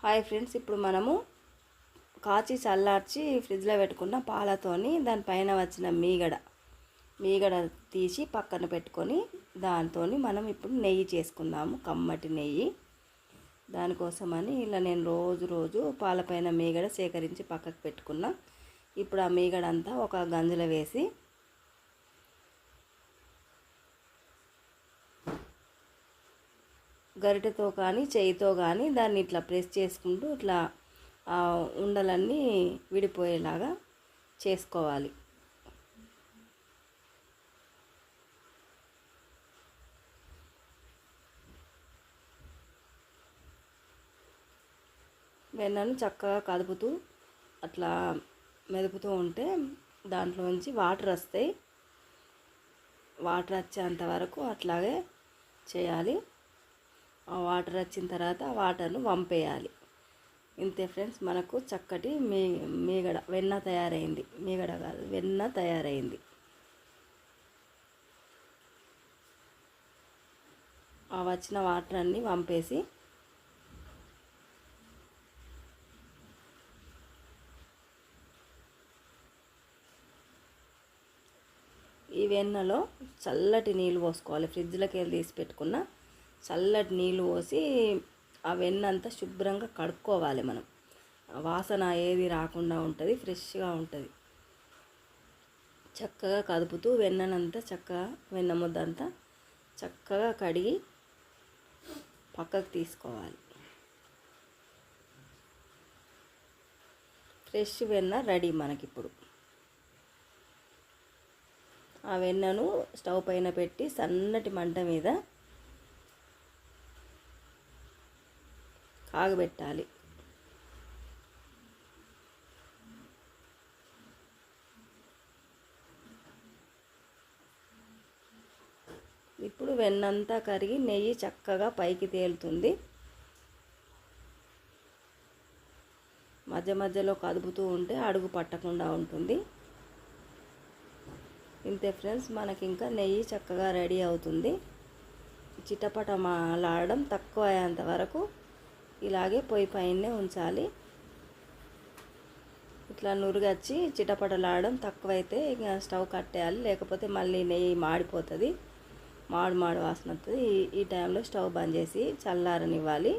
Hi friends, ఇప్పుడు మనము కాచి చల్లార్చి ఫ్రిడ్జ్లో పెట్టుకున్న పాలతోని దానిపైన వచ్చిన మీగడ తీసి పక్కన పెట్టుకొని దాంతో మనం ఇప్పుడు నెయ్యి చేసుకుందాము. కమ్మటి నెయ్యి. దానికోసమని ఇలా నేను రోజు పాలపైన మీగడ సేకరించి పక్కకు పెట్టుకున్నా. ఇప్పుడు ఆ మీగడ అంతా ఒక గంజులో వేసి గరిటెతో కానీ చేయితో కానీ దాన్ని ఇట్లా ప్రెస్ చేసుకుంటూ ఇట్లా ఉండలన్నీ విడిపోయేలాగా చేసుకోవాలి. వెన్నను చక్కగా కదుపుతూ అట్లా మెదుపుతూ ఉంటే దాంట్లోంచి వాటర్ వస్తాయి. వాటర్ వచ్చేంత వరకు అట్లాగే చేయాలి. ఆ వాటర్ వచ్చిన తర్వాత ఆ వాటర్ను వంపేయాలి. ఇంతే ఫ్రెండ్స్, మనకు చక్కటి మీగడ వెన్న తయారైంది. మీగడ కాదు, వెన్న తయారైంది. ఆ వచ్చిన వాటర్ అన్నీ వంపేసి ఈ వెన్నలో చల్లటి నీళ్ళు పోసుకోవాలి. ఫ్రిడ్జ్లోకి వెళ్ళి తీసి పెట్టుకున్న చల్లటి నీళ్ళు పోసి ఆ వెన్న అంతా శుభ్రంగా కడుక్కోవాలి. మనం వాసన ఏది రాకుండా ఉంటుంది, ఫ్రెష్గా ఉంటుంది. చక్కగా కదుపుతూ వెన్ననంతా వెన్న ముద్ద అంతా చక్కగా కడిగి పక్కకు తీసుకోవాలి. ఫ్రెష్ వెన్న రెడీ మనకిప్పుడు. ఆ వెన్నను స్టవ్ పైన పెట్టి సన్నటి మంట మీద కాగబెట్టాలి. ఇప్పుడు వెన్నంతా కరిగి నెయ్యి చక్కగా పైకి తేలుతుంది. మధ్యలో కదుపుతూ ఉంటే అడుగు పట్టకుండా ఉంటుంది. ఇంతే ఫ్రెండ్స్, మనకి ఇంకా నెయ్యి చక్కగా రెడీ అవుతుంది. చిటపటలాడడం తక్కువ అయ్యేంత వరకు ఇలాగే పొయ్యి పైనే ఉంచాలి. ఇట్లా నురుగచ్చి చిటపటలాడడం తక్కువైతే ఇక స్టవ్ కట్టేయాలి. లేకపోతే మళ్ళీ నెయ్యి మాడిపోతుంది, మాడు వాసన వస్తుంది. ఈ టైంలో స్టవ్ బంద్ చేసి చల్లారనివ్వాలి.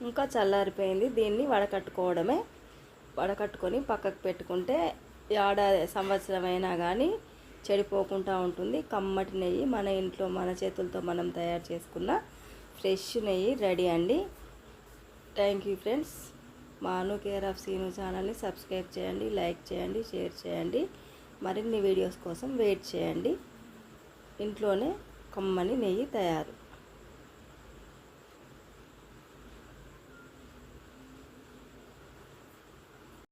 ఇంకా చల్లారిపోయింది. దీన్ని వడకట్టుకొని పక్కకు పెట్టుకుంటే సంవత్సరమైనా కానీ చెడిపోకుండా ఉంటుంది. కమ్మటి నెయ్యి మన ఇంట్లో మన చేతులతో మనం తయారు చేసుకున్న ఫ్రెష్ నెయ్యి రెడీ అండి. Thank you friends. మాను కేర్ ఆఫ్ సీను ఛానల్ని సబ్స్క్రైబ్ చేయండి, లైక్ చేయండి, షేర్ చేయండి. మరిన్ని వీడియోస్ కోసం వెయిట్ చేయండి. ఇంట్లోనే కమ్మని నెయ్యి తయారు.